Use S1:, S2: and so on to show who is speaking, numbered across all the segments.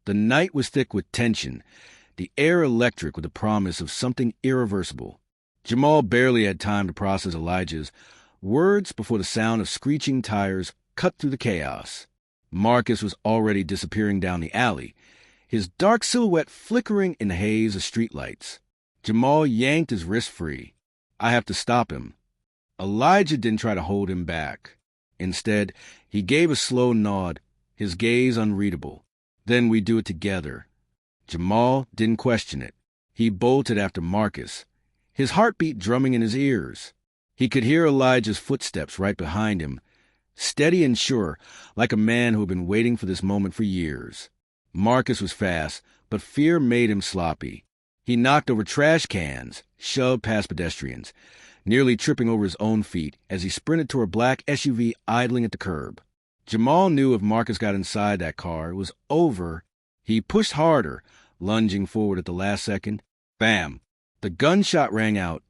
S1: The night was thick with tension, the air electric with the promise of something irreversible. Jamal barely had time to process Elijah's words before the sound of screeching tires cut through the chaos. Marcus was already disappearing down the alley, his dark silhouette flickering in the haze of streetlights. Jamal yanked his wrist free. I have to stop him. Elijah didn't try to hold him back. Instead, he gave a slow nod, his gaze unreadable. Then we do it together. Jamal didn't question it. He bolted after Marcus, his heartbeat drumming in his ears. He could hear Elijah's footsteps right behind him, steady and sure, like a man who had been waiting for this moment for years. Marcus was fast, but fear made him sloppy. He knocked over trash cans, shoved past pedestrians, nearly tripping over his own feet as he sprinted toward a black SUV idling at the curb. Jamal knew if Marcus got inside that car, it was over. He pushed harder, lunging forward at the last second. Bam! The gunshot rang out,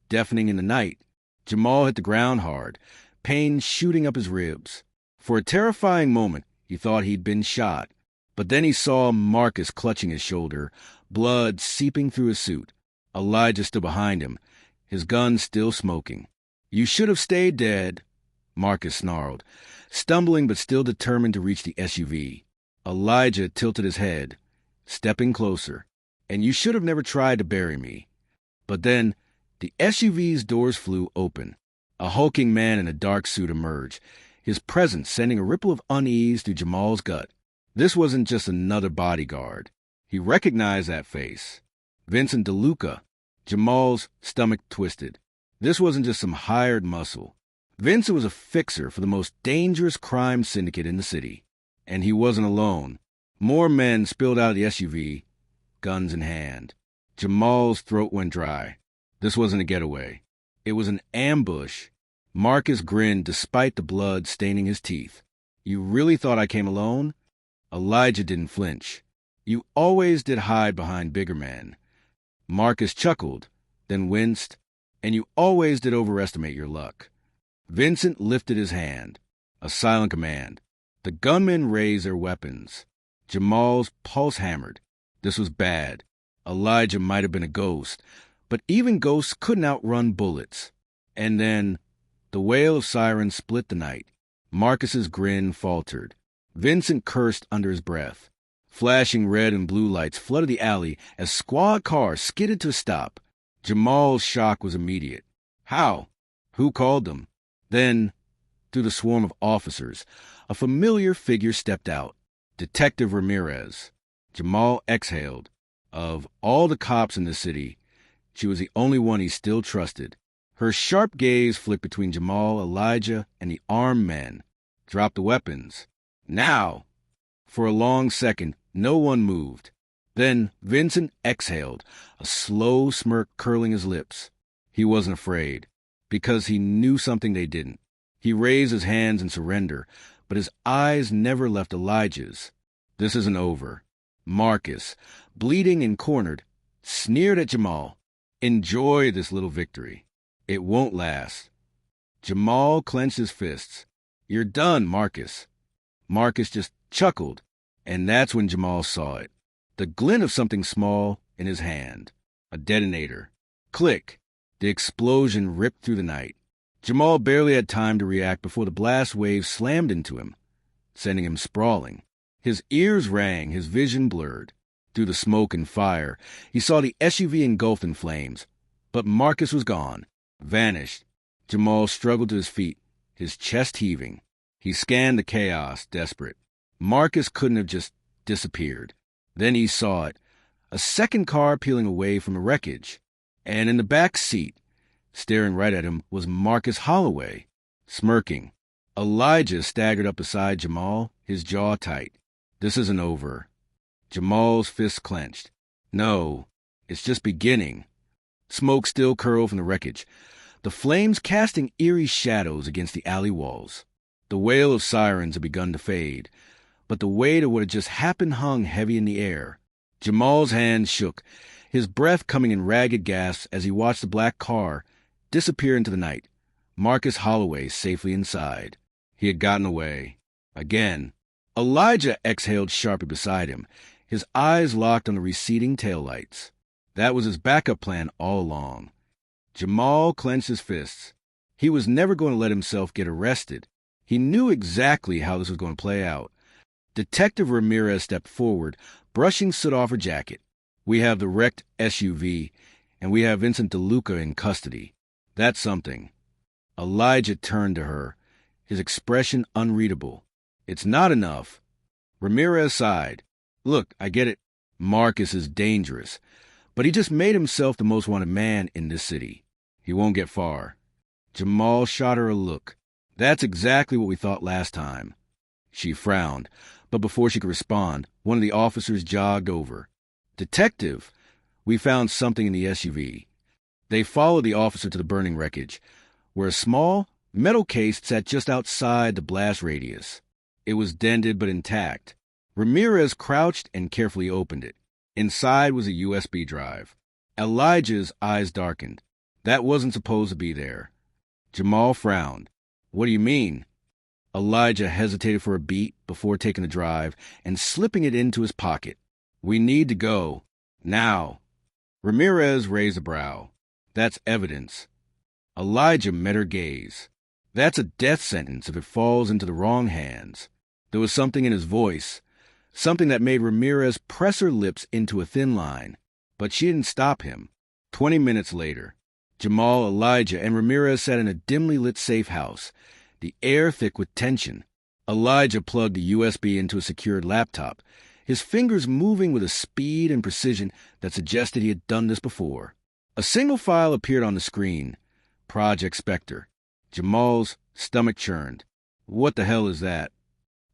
S1: deafening in the night. Jamal hit the ground hard, pain shooting up his ribs. For a terrifying moment, he thought he'd been shot. But then he saw Marcus clutching his shoulder, blood seeping through his suit. Elijah stood behind him, his gun still smoking. "You should have stayed dead," Marcus snarled, stumbling but still determined to reach the SUV. Elijah tilted his head, stepping closer. "And you should have never tried to bury me." But then, the SUV's doors flew open. A hulking man in a dark suit emerged, his presence sending a ripple of unease through Jamal's gut. This wasn't just another bodyguard. He recognized that face. Vincent DeLuca. Jamal's stomach twisted. This wasn't just some hired muscle. Vincent was a fixer for the most dangerous crime syndicate in the city. And he wasn't alone. More men spilled out of the SUV, guns in hand. Jamal's throat went dry. This wasn't a getaway. It was an ambush. Marcus grinned despite the blood staining his teeth. "You really thought I came alone?" Elijah didn't flinch. "You always did hide behind bigger men." Marcus chuckled, then winced. "And you always did overestimate your luck." Vincent lifted his hand, a silent command. The gunmen raised their weapons. Jamal's pulse hammered. This was bad. Elijah might have been a ghost, but even ghosts couldn't outrun bullets. And then, the wail of sirens split the night. Marcus's grin faltered. Vincent cursed under his breath. Flashing red and blue lights flooded the alley as squad cars skidded to a stop. Jamal's shock was immediate. How? Who called them? Then, through the swarm of officers, a familiar figure stepped out. Detective Ramirez. Jamal exhaled. Of all the cops in the city, she was the only one he still trusted. Her sharp gaze flicked between Jamal, Elijah, and the armed men. "Drop the weapons. Now!" For a long second, no one moved. Then Vincent exhaled, a slow smirk curling his lips. He wasn't afraid, because he knew something they didn't. He raised his hands in surrender, but his eyes never left Elijah's. "This isn't over." Marcus, bleeding and cornered, sneered at Jamal. "Enjoy this little victory. It won't last." Jamal clenched his fists. "You're done, Marcus." Marcus just chuckled, and that's when Jamal saw it. The glint of something small in his hand. A detonator. Click. The explosion ripped through the night. Jamal barely had time to react before the blast wave slammed into him, sending him sprawling. His ears rang, his vision blurred. Through the smoke and fire, he saw the SUV engulfed in flames. But Marcus was gone. Vanished. Jamal struggled to his feet, his chest heaving. He scanned the chaos, desperate. Marcus couldn't have just disappeared. Then he saw it. A second car peeling away from the wreckage. And in the back seat, staring right at him, was Marcus Holloway, smirking. Elijah staggered up beside Jamal, his jaw tight. "This isn't over." Jamal's fists clenched. "No, it's just beginning." Smoke still curled from the wreckage, the flames casting eerie shadows against the alley walls. The wail of sirens had begun to fade, but the weight of what had just happened hung heavy in the air. Jamal's hands shook, his breath coming in ragged gasps as he watched the black car disappear into the night. Marcus Holloway safely inside. He had gotten away. Again. Elijah exhaled sharply beside him, his eyes locked on the receding taillights. That was his backup plan all along. Jamal clenched his fists. He was never going to let himself get arrested. He knew exactly how this was going to play out. Detective Ramirez stepped forward, brushing soot off her jacket. "We have the wrecked SUV, and we have Vincent DeLuca in custody. That's something." Elijah turned to her, his expression unreadable. "It's not enough." Ramirez sighed. "Look, I get it. Marcus is dangerous, but he just made himself the most wanted man in this city. He won't get far." Jamal shot her a look. "That's exactly what we thought last time." She frowned, but before she could respond, one of the officers jogged over. "Detective, we found something in the SUV." They followed the officer to the burning wreckage, where a small, metal case sat just outside the blast radius. It was dented but intact. Ramirez crouched and carefully opened it. Inside was a USB drive. Elijah's eyes darkened. That wasn't supposed to be there. Jamal frowned. "What do you mean?" Elijah hesitated for a beat before taking the drive and slipping it into his pocket. "We need to go. Now." Ramirez raised a brow. "That's evidence." Elijah met her gaze. "That's a death sentence if it falls into the wrong hands." There was something in his voice, something that made Ramirez press her lips into a thin line. But she didn't stop him. 20 minutes later, Jamal, Elijah, and Ramirez sat in a dimly lit safe house, the air thick with tension. Elijah plugged the USB into a secured laptop, his fingers moving with a speed and precision that suggested he had done this before. A single file appeared on the screen. Project Spectre. Jamal's stomach churned. "What the hell is that?"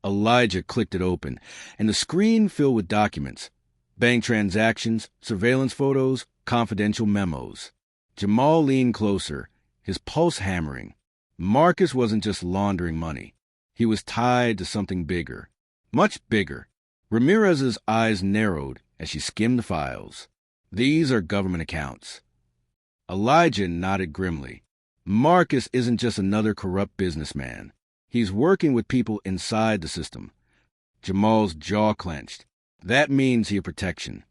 S1: Elijah clicked it open, and the screen filled with documents. Bank transactions, surveillance photos, confidential memos. Jamal leaned closer, his pulse hammering. Marcus wasn't just laundering money. He was tied to something bigger. Much bigger. Ramirez's eyes narrowed as she skimmed the files. "These are government accounts." Elijah nodded grimly. "Marcus isn't just another corrupt businessman. He's working with people inside the system." Jamal's jaw clenched. "That means he had protection."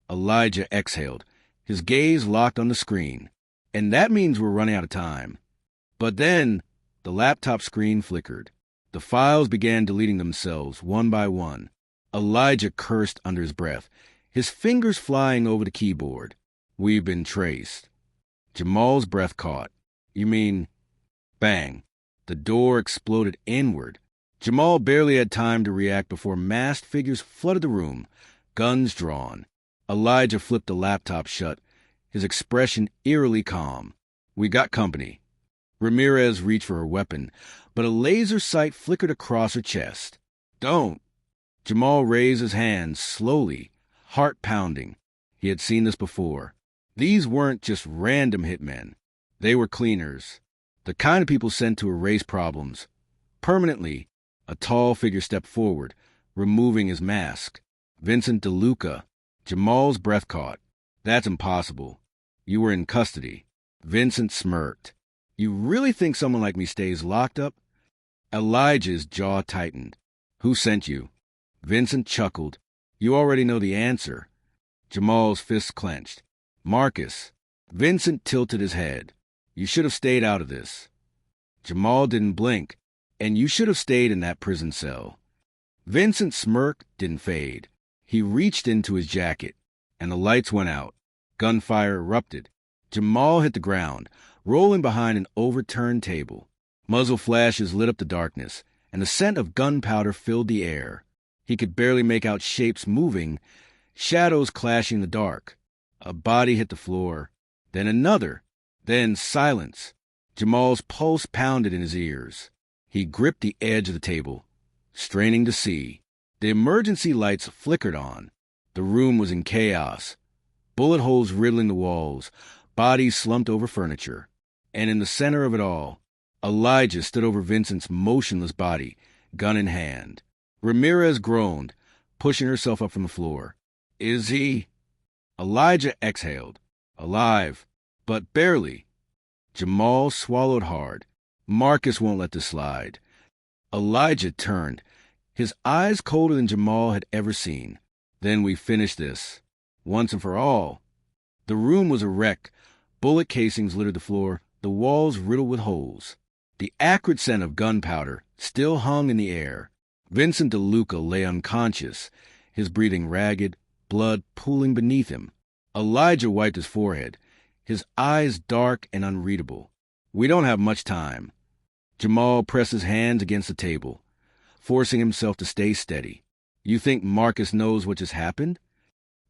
S1: Elijah exhaled, his gaze locked on the screen. "And that means we're running out of time." But then the laptop screen flickered. The files began deleting themselves one by one. Elijah cursed under his breath, his fingers flying over the keyboard. "We've been traced." Jamal's breath caught. "You mean—" Bang. The door exploded inward. Jamal barely had time to react before masked figures flooded the room, guns drawn. Elijah flipped the laptop shut, his expression eerily calm. "We got company." Ramirez reached for her weapon, but a laser sight flickered across her chest. "Don't!" Jamal raised his hands slowly, heart pounding. He had seen this before. These weren't just random hitmen. They were cleaners, the kind of people sent to erase problems. Permanently, a tall figure stepped forward, removing his mask. "Vincent DeLuca." Jamal's breath caught. "That's impossible. You were in custody." Vincent smirked. "You really think someone like me stays locked up?" Elijah's jaw tightened. "Who sent you?" Vincent chuckled. "You already know the answer." Jamal's fists clenched. "Marcus." Vincent tilted his head. "You should have stayed out of this." Jamal didn't blink. "And you should have stayed in that prison cell." Vincent's smirk didn't fade. He reached into his jacket, and the lights went out. Gunfire erupted. Jamal hit the ground, rolling behind an overturned table. Muzzle flashes lit up the darkness, and the scent of gunpowder filled the air. He could barely make out shapes moving, shadows clashing in the dark. A body hit the floor, then another, then silence. Jamal's pulse pounded in his ears. He gripped the edge of the table, straining to see. The emergency lights flickered on. The room was in chaos. Bullet holes riddling the walls, bodies slumped over furniture. And in the center of it all, Elijah stood over Vincent's motionless body, gun in hand. Ramirez groaned, pushing herself up from the floor. "Is he—" Elijah exhaled. "Alive, but barely." Jamal swallowed hard. "Marcus won't let this slide." Elijah turned, his eyes colder than Jamal had ever seen. Then we finish this, once and for all. The room was a wreck. Bullet casings littered the floor, the walls riddled with holes. The acrid scent of gunpowder still hung in the air. Vincent DeLuca lay unconscious, his breathing ragged, blood pooling beneath him. Elijah wiped his forehead, his eyes dark and unreadable. We don't have much time. Jamal pressed his hands against the table, forcing himself to stay steady. You think Marcus knows what just happened?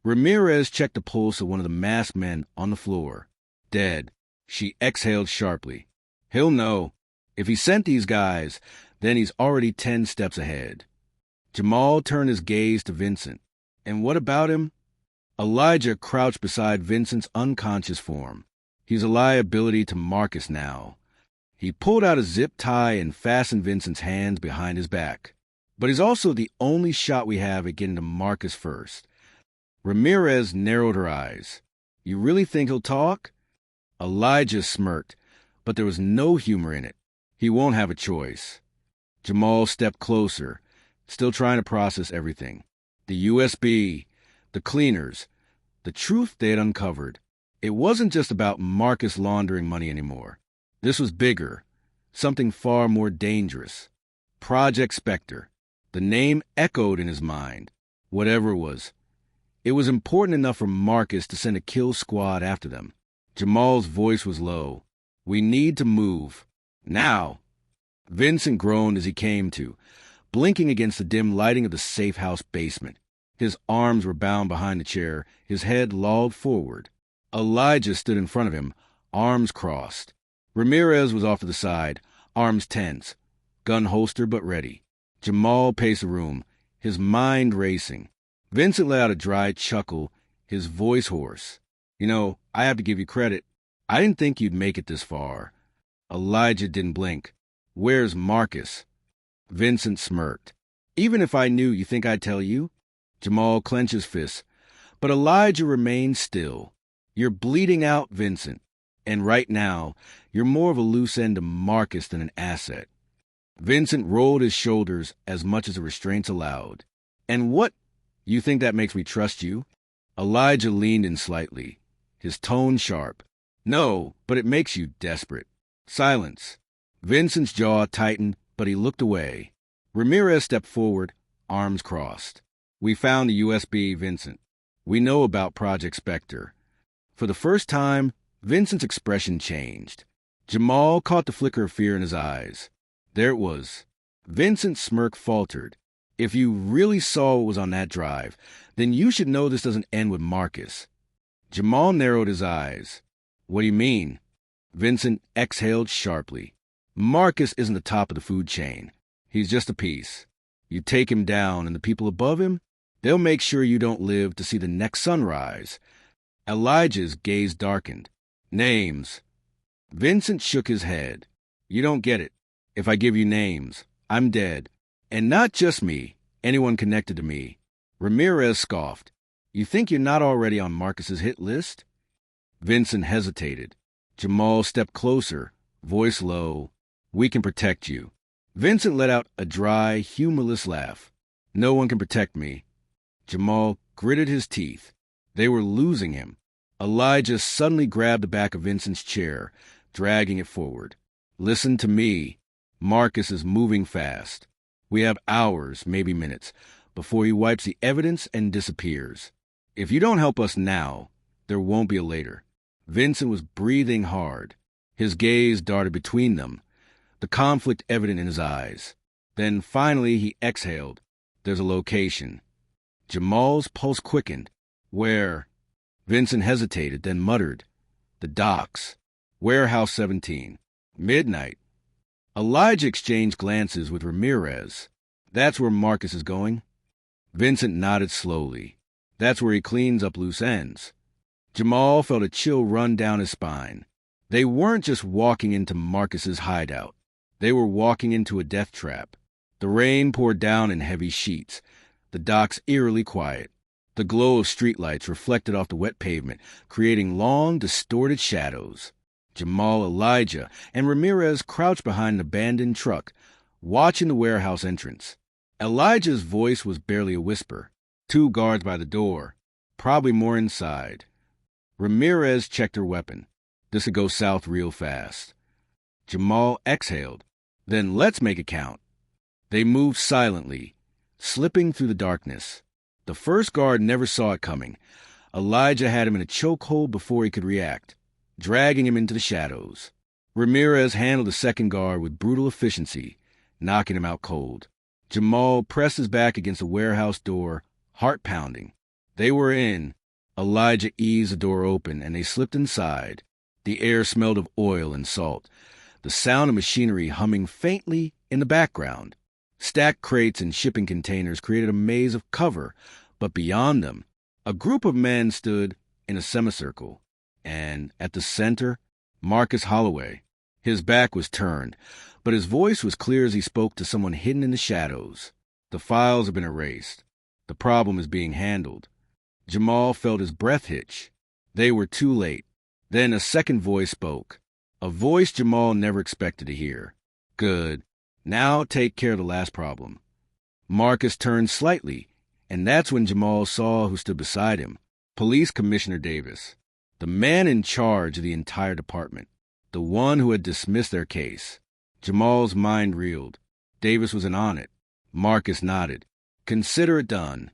S1: Ramirez checked the pulse of one of the masked men on the floor. Dead. She exhaled sharply. He'll know. If he sent these guys, then he's already 10 steps ahead. Jamal turned his gaze to Vincent. And what about him? Elijah crouched beside Vincent's unconscious form. He's a liability to Marcus now. He pulled out a zip tie and fastened Vincent's hands behind his back. But he's also the only shot we have at getting to Marcus first. Ramirez narrowed her eyes. You really think he'll talk? Elijah smirked, but there was no humor in it. He won't have a choice. Jamal stepped closer, still trying to process everything. The USB, the cleaners, the truth they had uncovered. It wasn't just about Marcus laundering money anymore. This was bigger, something far more dangerous. Project Spectre. The name echoed in his mind. Whatever it was important enough for Marcus to send a kill squad after them. Jamal's voice was low. We need to move. Now. Vincent groaned as he came to, blinking against the dim lighting of the safe house basement. His arms were bound behind the chair, his head lolled forward. Elijah stood in front of him, arms crossed. Ramirez was off to the side, arms tense, gun holster but ready. Jamal paced the room, his mind racing. Vincent let out a dry chuckle, his voice hoarse. You know, I have to give you credit. I didn't think you'd make it this far. Elijah didn't blink. Where's Marcus? Vincent smirked. Even if I knew, you think I'd tell you? Jamal clenched his fists, but Elijah remained still. You're bleeding out, Vincent. And right now, you're more of a loose end to Marcus than an asset. Vincent rolled his shoulders as much as the restraints allowed. And what? You think that makes me trust you? Elijah leaned in slightly, his tone sharp. No, but it makes you desperate. Silence. Vincent's jaw tightened, but he looked away. Ramirez stepped forward, arms crossed. We found the USB, Vincent. We know about Project Spectre. For the first time, Vincent's expression changed. Jamal caught the flicker of fear in his eyes. There it was. Vincent's smirk faltered. If you really saw what was on that drive, then you should know this doesn't end with Marcus. Jamal narrowed his eyes. What do you mean? Vincent exhaled sharply. Marcus isn't the top of the food chain. He's just a piece. You take him down, and the people above him, they'll make sure you don't live to see the next sunrise. Elijah's gaze darkened. Names. Vincent shook his head. You don't get it. If I give you names, I'm dead. And not just me, anyone connected to me. Ramirez scoffed. You think you're not already on Marcus's hit list? Vincent hesitated. Jamal stepped closer, voice low. We can protect you. Vincent let out a dry, humorless laugh. No one can protect me. Jamal gritted his teeth. They were losing him. Elijah suddenly grabbed the back of Vincent's chair, dragging it forward. Listen to me. Marcus is moving fast. We have hours, maybe minutes, before he wipes the evidence and disappears. If you don't help us now, there won't be a later. Vincent was breathing hard. His gaze darted between them, the conflict evident in his eyes. Then finally he exhaled. There's a location. Jamal's pulse quickened. Where? Vincent hesitated, then muttered. The docks. Warehouse 17. Midnight. Elijah exchanged glances with Ramirez. That's where Marcus is going. Vincent nodded slowly. That's where he cleans up loose ends. Jamal felt a chill run down his spine. They weren't just walking into Marcus's hideout. They were walking into a death trap. The rain poured down in heavy sheets, the docks eerily quiet. The glow of streetlights reflected off the wet pavement, creating long, distorted shadows. Jamal, Elijah, and Ramirez crouched behind an abandoned truck, watching the warehouse entrance. Elijah's voice was barely a whisper. 2 guards by the door, probably more inside. Ramirez checked her weapon. This would go south real fast. Jamal exhaled. Then let's make it count. They moved silently, slipping through the darkness. The first guard never saw it coming. Elijah had him in a chokehold before he could react, dragging him into the shadows. Ramirez handled the second guard with brutal efficiency, knocking him out cold. Jamal pressed his back against the warehouse door, heart pounding. They were in. Elijah eased the door open, and they slipped inside. The air smelled of oil and salt, the sound of machinery humming faintly in the background. Stacked crates and shipping containers created a maze of cover, but beyond them, a group of men stood in a semicircle, and at the center, Marcus Holloway. His back was turned, but his voice was clear as he spoke to someone hidden in the shadows. The files have been erased. The problem is being handled. Jamal felt his breath hitch. They were too late. Then a second voice spoke, a voice Jamal never expected to hear. Good. Now take care of the last problem. Marcus turned slightly, and that's when Jamal saw who stood beside him. Police Commissioner Davis, the man in charge of the entire department, the one who had dismissed their case. Jamal's mind reeled. Davis was in on it. Marcus nodded. Consider it done.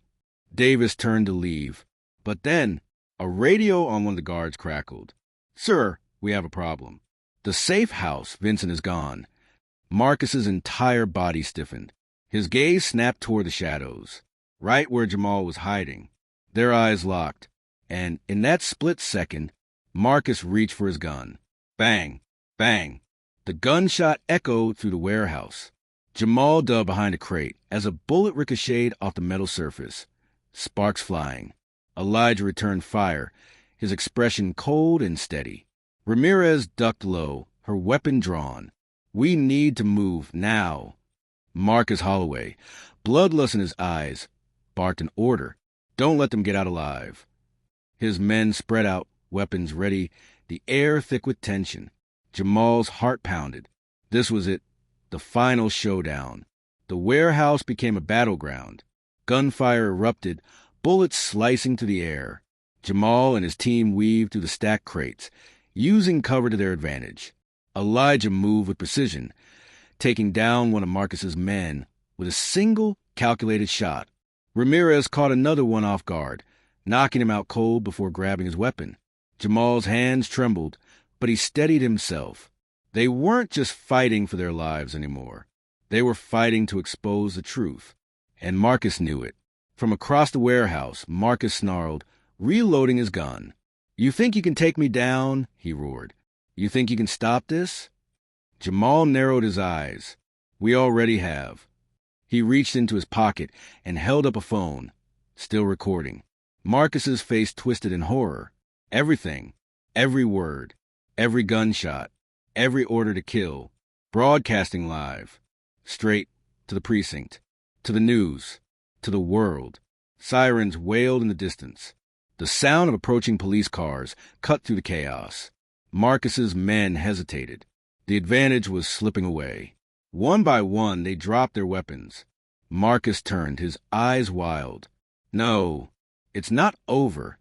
S1: Davis turned to leave. But then, a radio on one of the guards crackled. Sir, we have a problem. The safe house, Vincent, is gone. Marcus's entire body stiffened. His gaze snapped toward the shadows, right where Jamal was hiding. Their eyes locked, and in that split second, Marcus reached for his gun. Bang! Bang! The gunshot echoed through the warehouse. Jamal dug behind a crate as a bullet ricocheted off the metal surface, sparks flying. Elijah returned fire, his expression cold and steady. Ramirez ducked low, her weapon drawn. We need to move now. Marcus Holloway, bloodlust in his eyes, barked an order. Don't let them get out alive. His men spread out, weapons ready, the air thick with tension. Jamal's heart pounded. This was it, the final showdown. The warehouse became a battleground. Gunfire erupted, bullets slicing through the air. Jamal and his team weaved through the stacked crates, using cover to their advantage. Elijah moved with precision, taking down one of Marcus's men with a single calculated shot. Ramirez caught another one off guard, knocking him out cold before grabbing his weapon. Jamal's hands trembled, but he steadied himself. They weren't just fighting for their lives anymore. They were fighting to expose the truth, and Marcus knew it. From across the warehouse, Marcus snarled, reloading his gun. You think you can take me down? He roared. You think you can stop this? Jamal narrowed his eyes. We already have. He reached into his pocket and held up a phone, still recording. Marcus's face twisted in horror. Everything, every word, every gunshot, every order to kill, broadcasting live, straight to the precinct, to the news, to the world. Sirens wailed in the distance. The sound of approaching police cars cut through the chaos. Marcus's men hesitated. The advantage was slipping away. One by one, they dropped their weapons. Marcus turned, his eyes wild. No, it's not over.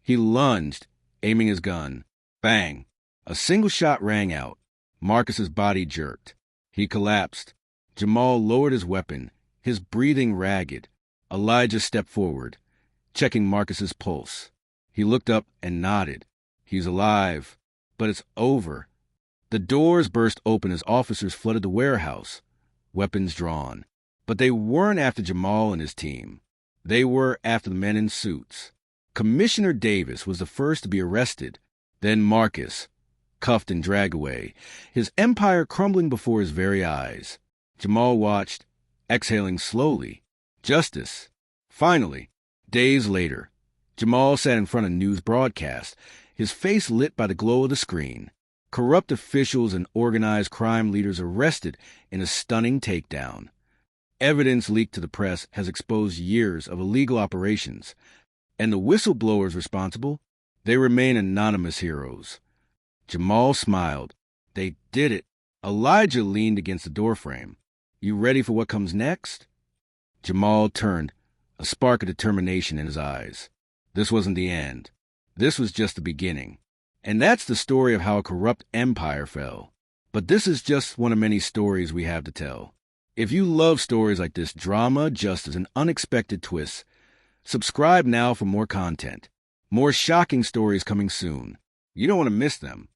S1: He lunged, aiming his gun. Bang! A single shot rang out. Marcus's body jerked. He collapsed. Jamal lowered his weapon, his breathing ragged. Elijah stepped forward, checking Marcus's pulse. He looked up and nodded. He's alive. But it's over. The doors burst open as officers flooded the warehouse, weapons drawn. But they weren't after Jamal and his team. They were after the men in suits. Commissioner Davis was the first to be arrested, then Marcus, cuffed and dragged away, his empire crumbling before his very eyes. Jamal watched, exhaling slowly. Justice. Finally, days later, Jamal sat in front of news broadcast, his face lit by the glow of the screen. Corrupt officials and organized crime leaders arrested in a stunning takedown. Evidence leaked to the press has exposed years of illegal operations, and the whistleblowers responsible, they remain anonymous heroes. Jamal smiled. They did it. Elijah leaned against the doorframe. You ready for what comes next? Jamal turned. a spark of determination in his eyes. This wasn't the end. This was just the beginning. And that's the story of how a corrupt empire fell. But this is just one of many stories we have to tell. If you love stories like this drama, justice, and unexpected twists, subscribe now for more content. More shocking stories coming soon. You don't want to miss them.